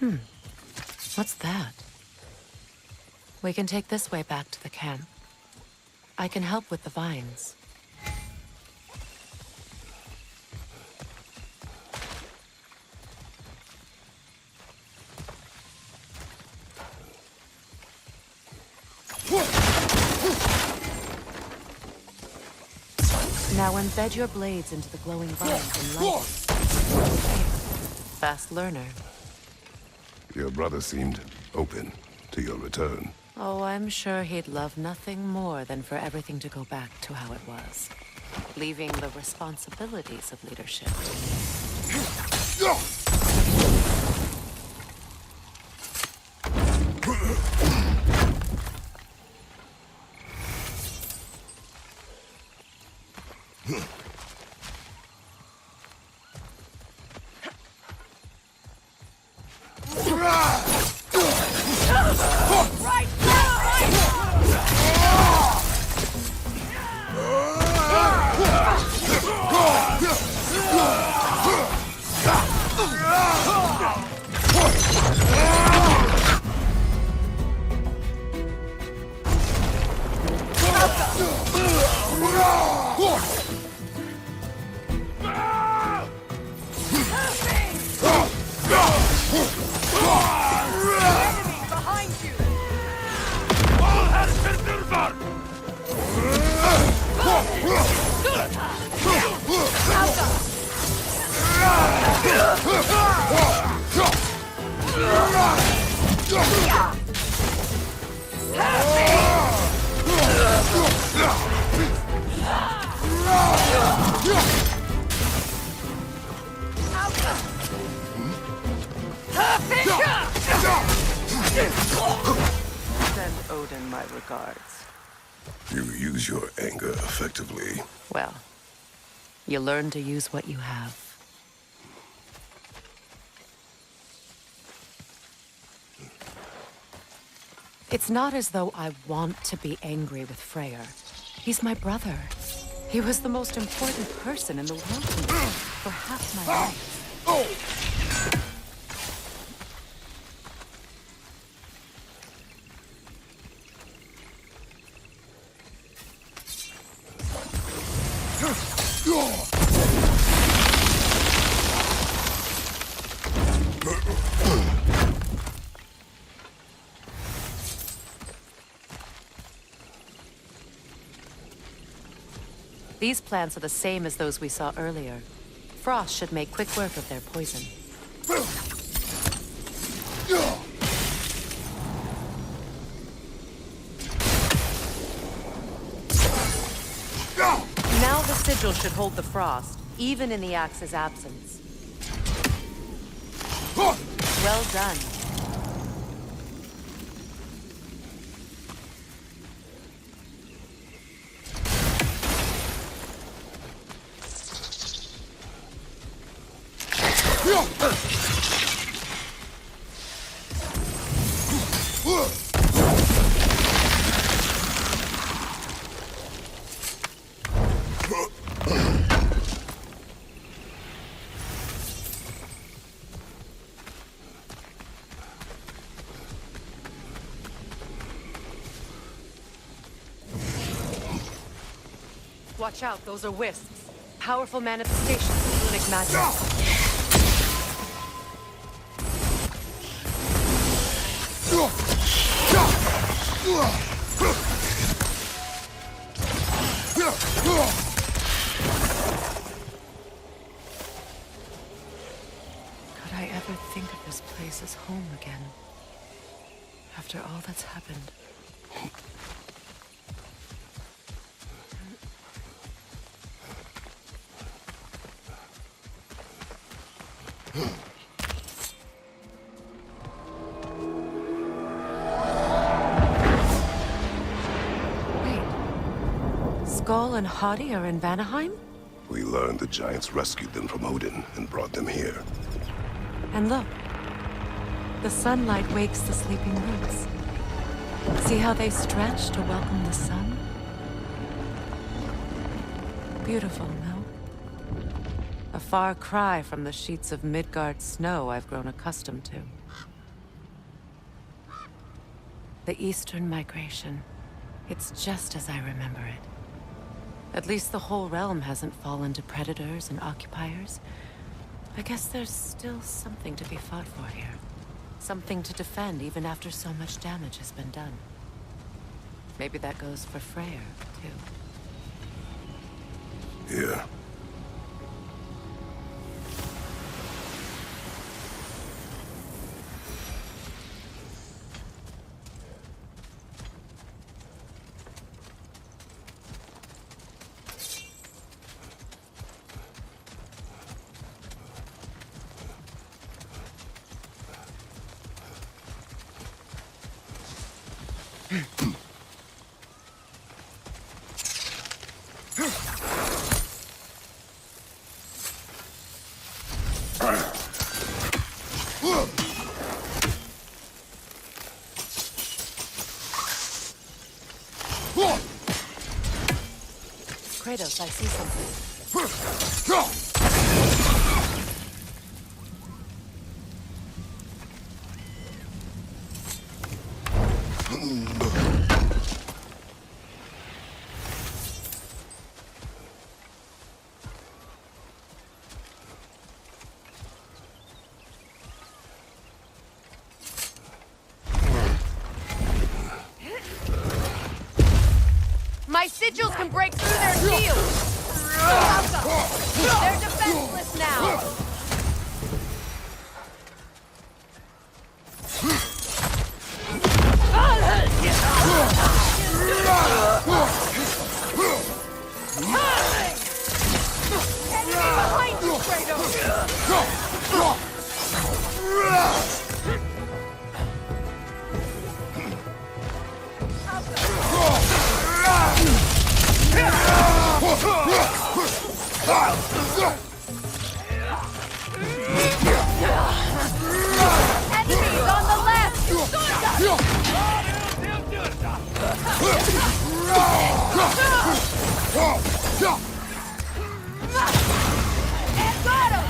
What's that? We can take this way back to the camp. I can help with the vines. Now embed your blades into the glowing vines and light it. Fast learner. Your brother seemed open to your return. Oh, I'm sure he'd love nothing more than for everything to go back to how it was. Leaving the responsibilities of leadership. Send Odin my regards. You use your anger effectively. Well, you learn to use what you have. It's not as though I want to be angry with Freyr. He's my brother. He was the most important person in the world to me for half my life. These plants are the same as those we saw earlier. Frost should make quick work of their poison. Now the sigil should hold the frost, even in the axe's absence. Well done. Watch out, those are wisps. Powerful manifestations of runic magic. Could I ever think of this place as home again? After all that's happened. Skull and Hadi are in Vanaheim? We learned the giants rescued them from Odin and brought them here. And look, the sunlight wakes the sleeping roots. See how they stretch to welcome the sun? Beautiful, no? A far cry from the sheets of Midgard snow I've grown accustomed to. The Eastern Migration. It's just as I remember it. At least the whole realm hasn't fallen to predators and occupiers. I guess there's still something to be fought for here. Something to defend even after so much damage has been done. Maybe that goes for Freyr, too. Here. Kratos, I see something. My sigils can break through their shields! They're defenseless now! Enemy behind you, Kratos! Enemies on the left! And got him!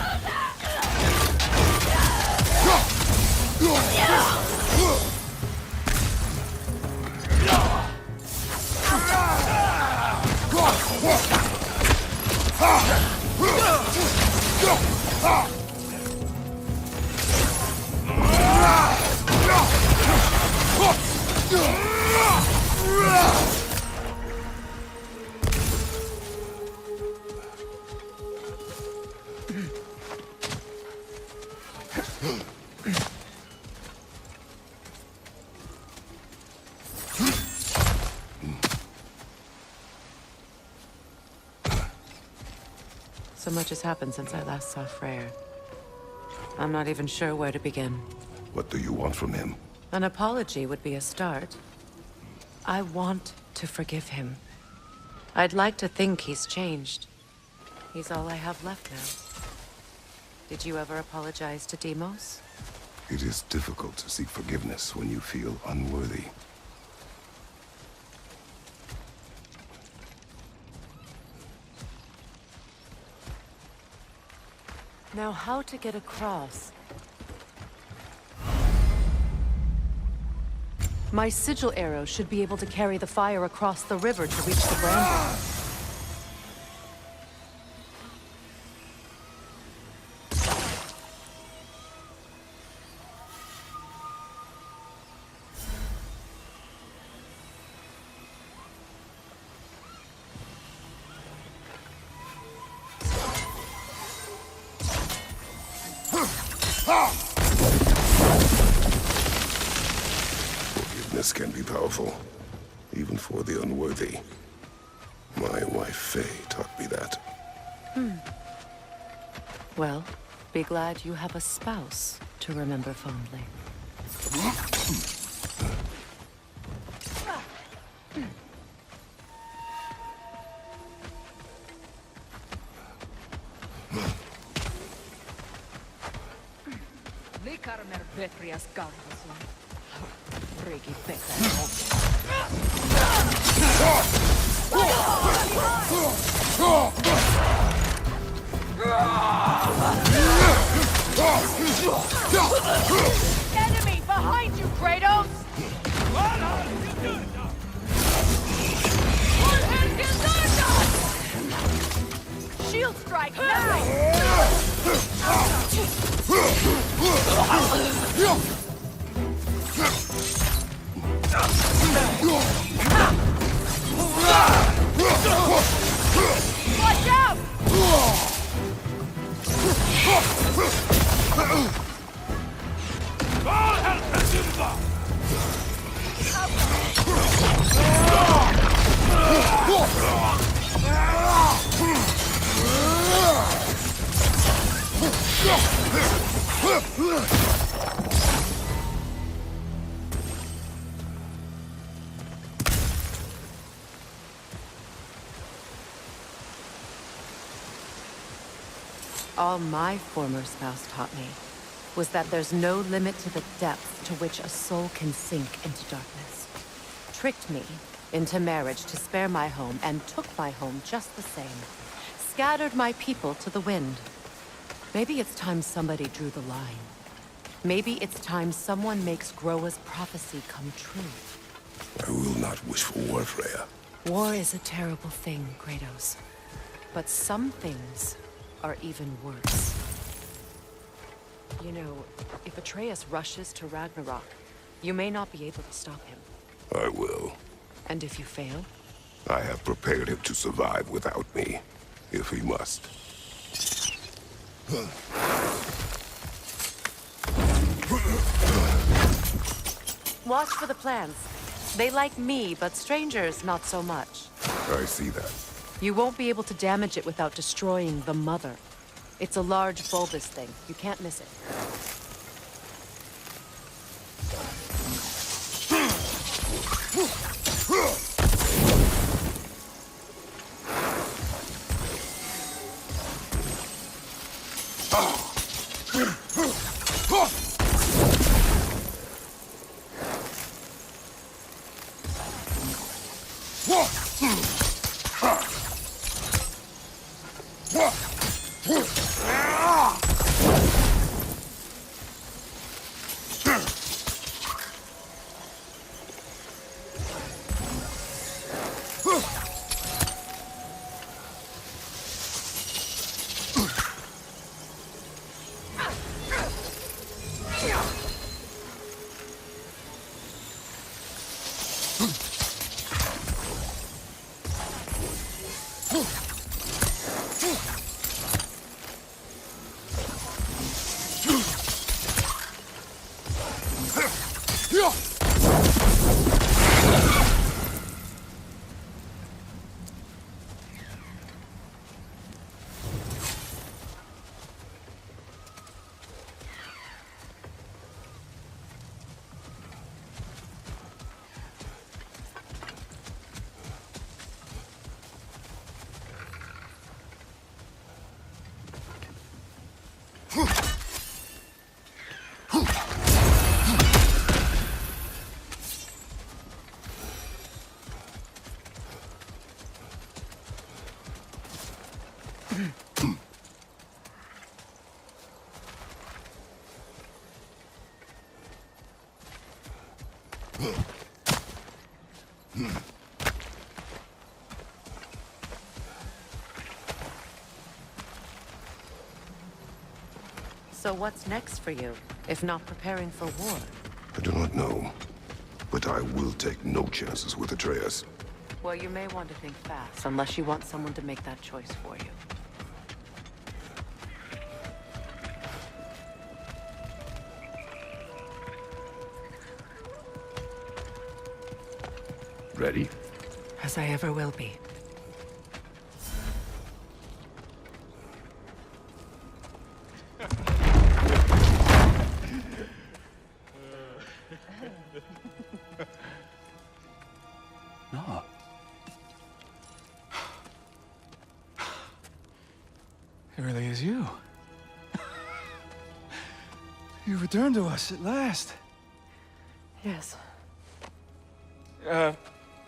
So much has happened since I last saw Freyr. I'm not even sure where to begin. What do you want from him? An apology would be a start. I want to forgive him. I'd like to think he's changed. He's all I have left now. Did you ever apologize to Deimos? It is difficult to seek forgiveness when you feel unworthy. Now, how to get across? My sigil arrow should be able to carry the fire across the river to reach the bramble. Forgiveness can be powerful, even for the unworthy. My wife Faye taught me that. Well, be glad you have a spouse to remember fondly. Enemy behind you, Kratos! All my former spouse taught me was that there's no limit to the depth to which a soul can sink into darkness. Tricked me into marriage to spare my home, and took my home just the same. Scattered my people to the wind. Maybe it's time somebody drew the line. Maybe it's time someone makes Groa's prophecy come true. I will not wish for war, Freya. War is a terrible thing, Kratos. But some things are even worse. You know, if Atreus rushes to Ragnarok, you may not be able to stop him. I will. And if you fail? I have prepared him to survive without me, if he must. Watch for the plants. They like me, but strangers not so much. I see that. You won't be able to damage it without destroying the mother. It's a large bulbous thing. You can't miss it. So what's next for you, if not preparing for war? I do not know, but I will take no chances with Atreus. Well, you may want to think fast, unless you want someone to make that choice for you. Ready? As I ever will be. No. It really is you. You returned to us at last. Yes.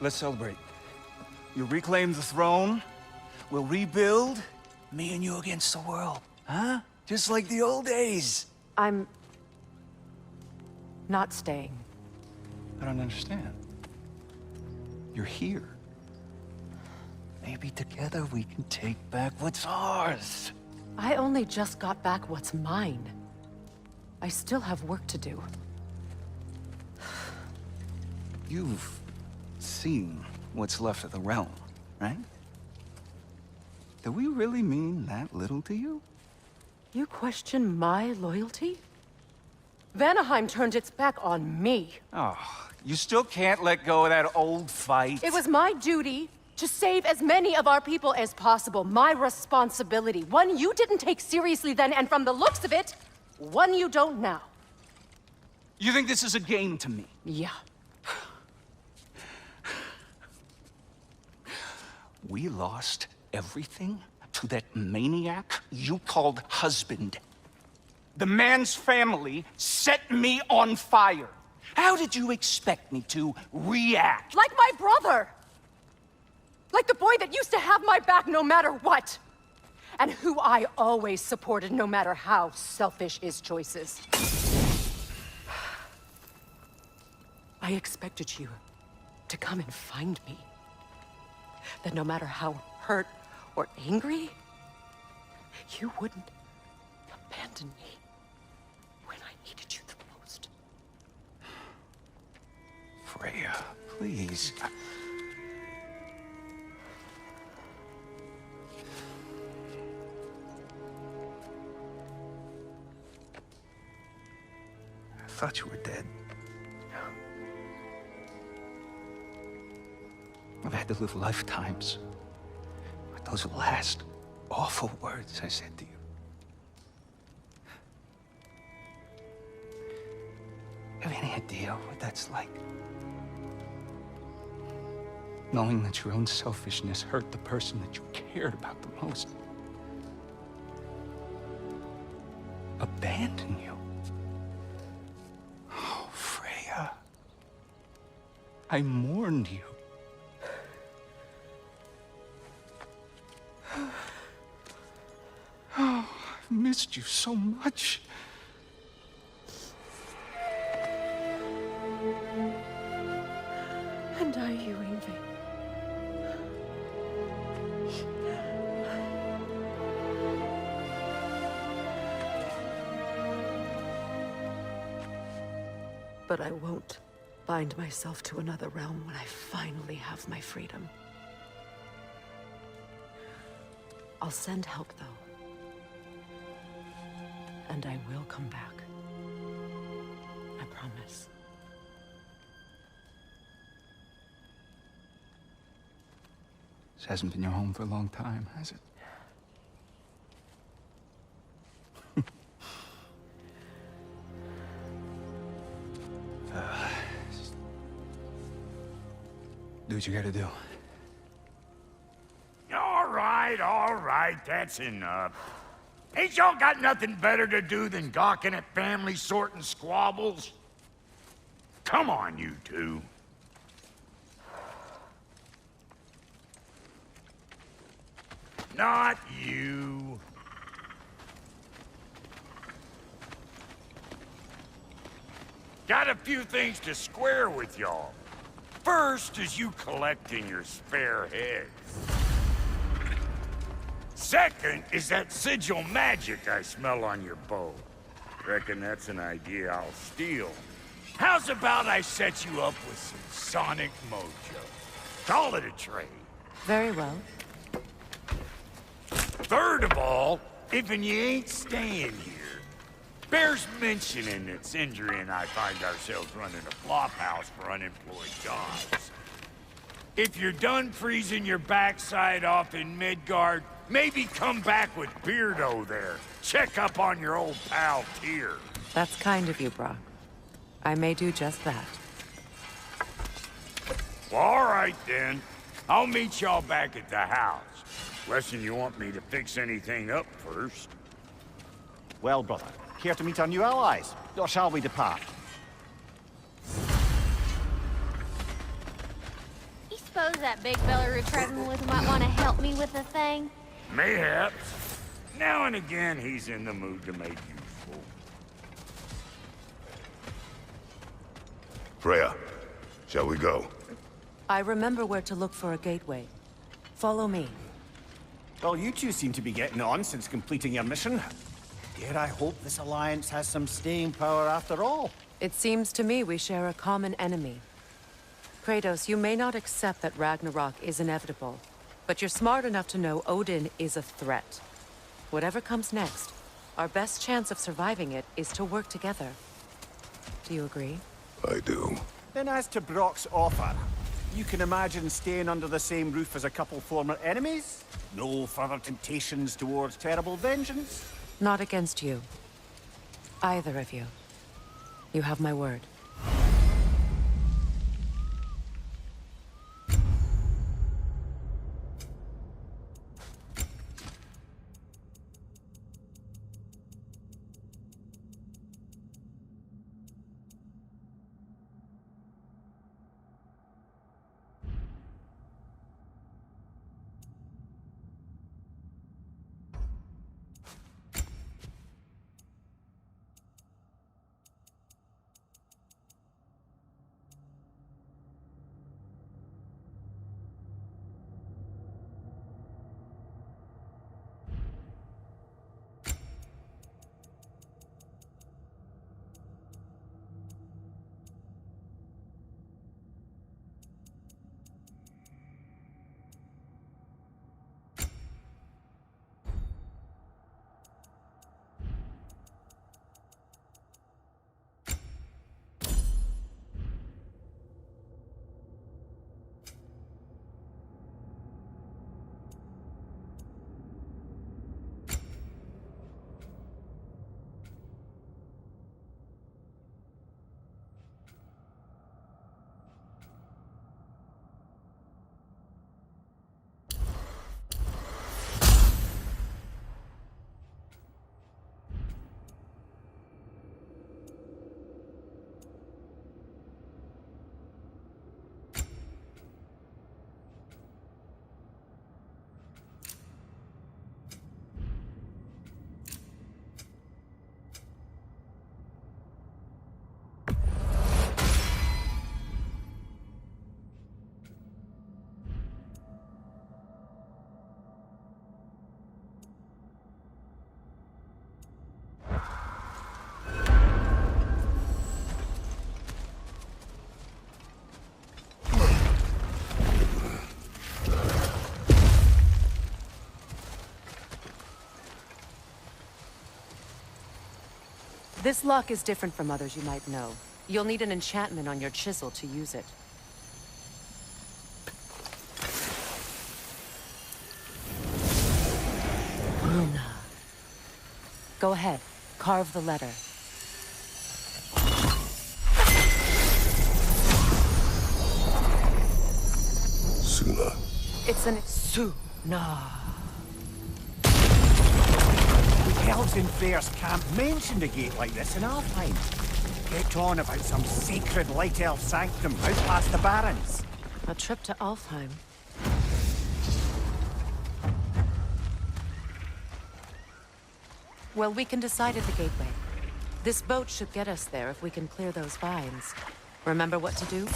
Let's celebrate. You reclaim the throne. We'll rebuild. Me and you against the world. Huh? Just like the old days. I'm not staying. I don't understand. You're here. Maybe together we can take back what's ours. I only just got back what's mine. I still have work to do. You've seen what's left of the realm, right? Do we really mean that little to you? You question my loyalty? Vanaheim turned its back on me. Oh, you still can't let go of that old fight? It was my duty to save as many of our people as possible. My responsibility. One you didn't take seriously then, and from the looks of it, One you don't now. You think this is a game to me? Yeah. We lost everything to that maniac you called husband. The man's family set me on fire. How did you expect me to react? Like my brother! Like the boy that used to have my back no matter what! And who I always supported no matter how selfish his choices. I expected you to come and find me. That no matter how hurt or angry, you wouldn't abandon me when I needed you the most. Freya, please. I thought you were dead. I've had to live lifetimes with those last awful words I said to you. Have any idea what that's like? Knowing that your own selfishness hurt the person that you cared about the most. Abandon you. Oh, Freya. I mourned you. Oh, I've missed you so much. And I, you, Yngvi. But I won't bind myself to another realm when I finally have my freedom. I'll send help, though. And I will come back. I promise. This hasn't been your home for a long time, has it? Do what you gotta do. All right, that's enough. Ain't y'all got nothing better to do than gawking at family sorting squabbles? Come on, you two. Not you. Got a few things to square with y'all. First is you collecting your spare heads. Second is that sigil magic I smell on your bow. Reckon that's an idea I'll steal. How's about I set you up with some sonic mojo? Call it a trade. Very well. Third of all, if you ain't staying here, bears mentioning that Sindri and I find ourselves running a flophouse for unemployed jobs. If you're done freezing your backside off in Midgard, maybe come back with Beardo there. Check up on your old pal Tyr. That's kind of you, Brock. I may do just that. Well, all right then. I'll meet y'all back at the house. Unless you want me to fix anything up first. Well, brother, care to meet our new allies? Or shall we depart? You suppose that big fella we're traveling with might want to help me with a thing? Mayhaps. Now and again, he's in the mood to make useful. Freya, shall we go? I remember where to look for a gateway. Follow me. Well, you two seem to be getting on since completing your mission. Dare I hope this alliance has some staying power after all? It seems to me we share a common enemy. Kratos, you may not accept that Ragnarok is inevitable, but you're smart enough to know Odin is a threat. Whatever comes next, our best chance of surviving it is to work together. Do you agree? I do. Then as to Brock's offer, you can imagine staying under the same roof as a couple former enemies? No further temptations towards terrible vengeance? Not against you. Either of you. You have my word. This lock is different from others you might know. You'll need an enchantment on your chisel to use it. Luna. Go ahead. Carve the letter. Suna. It's an Suna. Elves in Freyr's camp mentioned a gate like this in Alfheim. Kept on about some sacred light elf sanctum out past the Barrens. A trip to Alfheim. Well, we can decide at the gateway. This boat should get us there if we can clear those vines. Remember what to do?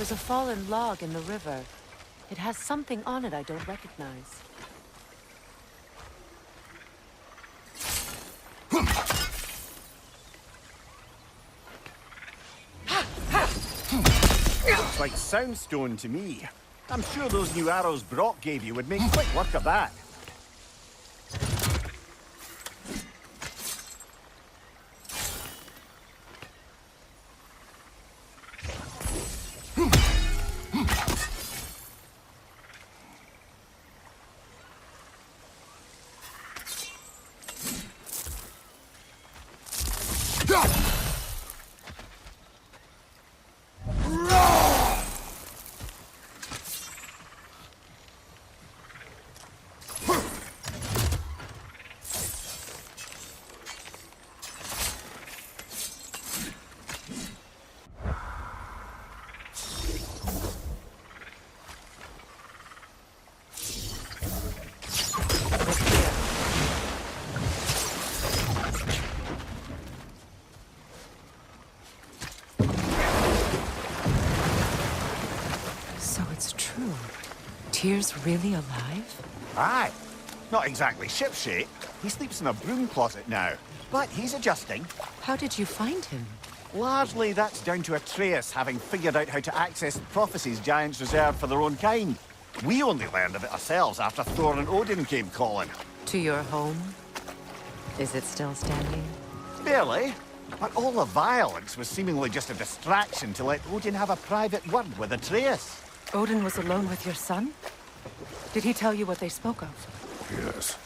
There's a fallen log in the river. It has something on it I don't recognize. Looks like soundstone to me. I'm sure those new arrows Brock gave you would make quick work of that. Tyr's really alive? Aye. Not exactly shipshape. He sleeps in a broom closet now. But he's adjusting. How did you find him? Largely, that's down to Atreus having figured out how to access the prophecies giants reserve for their own kind. We only learned of it ourselves after Thor and Odin came calling. To your home? Is it still standing? Barely. But all the violence was seemingly just a distraction to let Odin have a private word with Atreus. Odin was alone with your son? Did he tell you what they spoke of? Yes.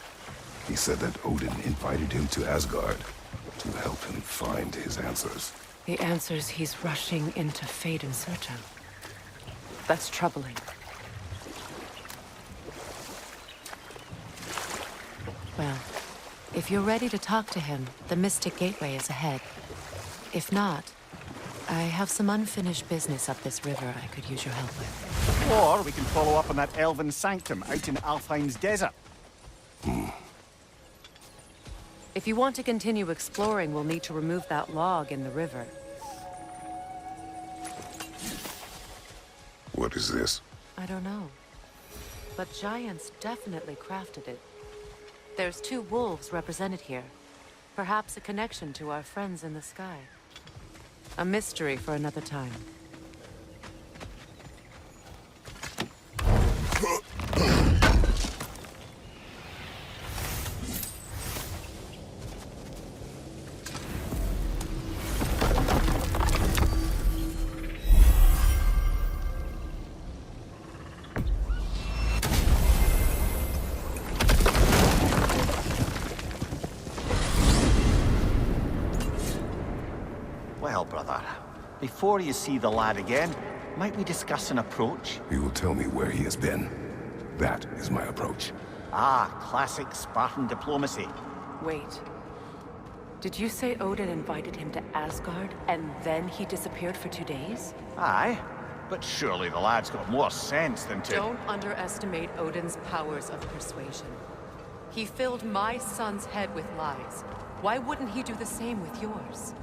He said that Odin invited him to Asgard to help him find his answers. The answers he's rushing into fate in search of. That's troubling. Well, if you're ready to talk to him, the Mystic Gateway is ahead. If not, I have some unfinished business up this river I could use your help with. Or we can follow up on that elven sanctum out in Alfheim's desert. If you want to continue exploring, we'll need to remove that log in the river. What is this? I don't know. But giants definitely crafted it. There's 2 wolves represented here. Perhaps a connection to our friends in the sky. A mystery for another time. Well, brother, before you see the lad again, might we discuss an approach? He will tell me where he has been. That is my approach. Ah, classic Spartan diplomacy. Wait. Did you say Odin invited him to Asgard, and then he disappeared for 2 days? Aye, but surely the lad's got more sense than to... Don't underestimate Odin's powers of persuasion. He filled my son's head with lies. Why wouldn't he do the same with yours?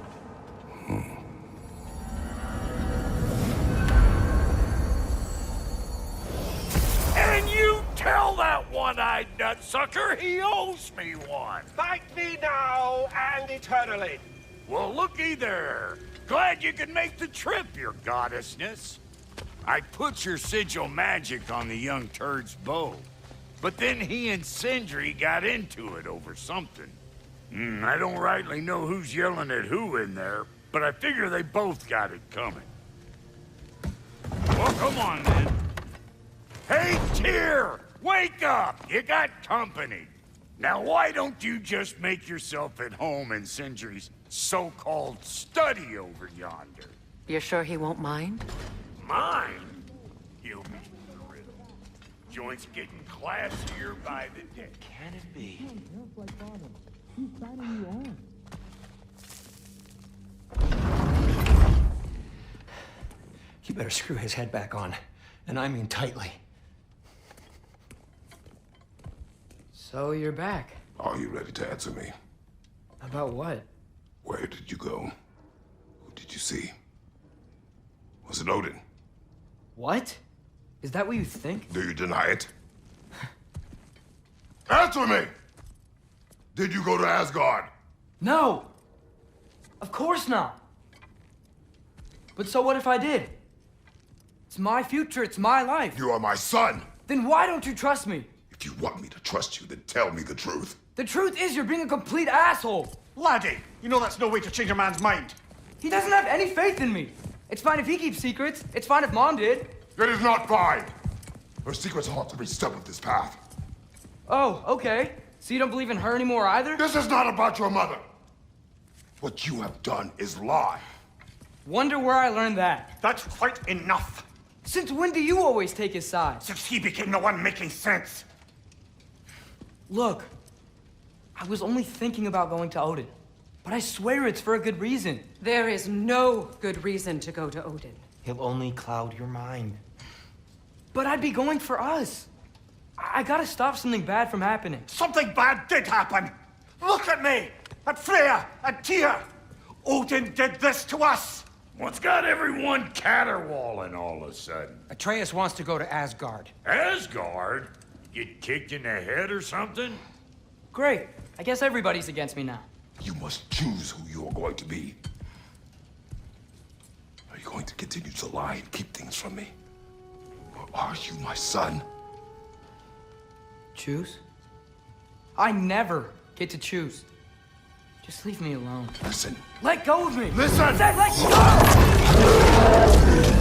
And you tell that one-eyed nutsucker he owes me one. Thank me now and eternally. Well, looky there. Glad you could make the trip, your goddessness. I put your sigil magic on the young turd's bow. But then he and Sindri got into it over something. I don't rightly know who's yelling at who in there, but I figure they both got it coming. Well, come on, then. Hey, Tyr! Wake up! You got company. Now, why don't you just make yourself at home in Sindri's so-called study over yonder? You're sure he won't mind? Mine? He'll be thrilled. Joint's getting classier by the day. Can it be? You better screw his head back on, and I mean tightly. So you're back. Are you ready to answer me? About what? Where did you go? Who did you see? Was it Odin? What? Is that what you think? Do you deny it? Answer me! Did you go to Asgard? No! Of course not! But so what if I did? It's my future, it's my life. You are my son! Then why don't you trust me? If you want me to trust you, then tell me the truth. The truth is you're being a complete asshole! Laddie, you know that's no way to change a man's mind. He doesn't have any faith in me. It's fine if he keeps secrets. It's fine if Mom did. It is not fine! Her secrets haunt every step of this path. Oh, okay. So you don't believe in her anymore either? This is not about your mother. What you have done is lie. Wonder where I learned that. That's quite enough. Since when do you always take his side? Since he became the one making sense. Look, I was only thinking about going to Odin. But I swear it's for a good reason. There is no good reason to go to Odin. He'll only cloud your mind. But I'd be going for us. I gotta stop something bad from happening. Something bad did happen. Look at me, at Freya, at Tyr. Odin did this to us. What's got everyone caterwauling all of a sudden? Atreus wants to go to Asgard. Asgard? Get kicked in the head or something? Great. I guess everybody's against me now. You must choose who you are going to be. Are you going to continue to lie and keep things from me? Or are you my son? Choose? I never get to choose. Just leave me alone. Listen. Let go of me! Listen! I said let go!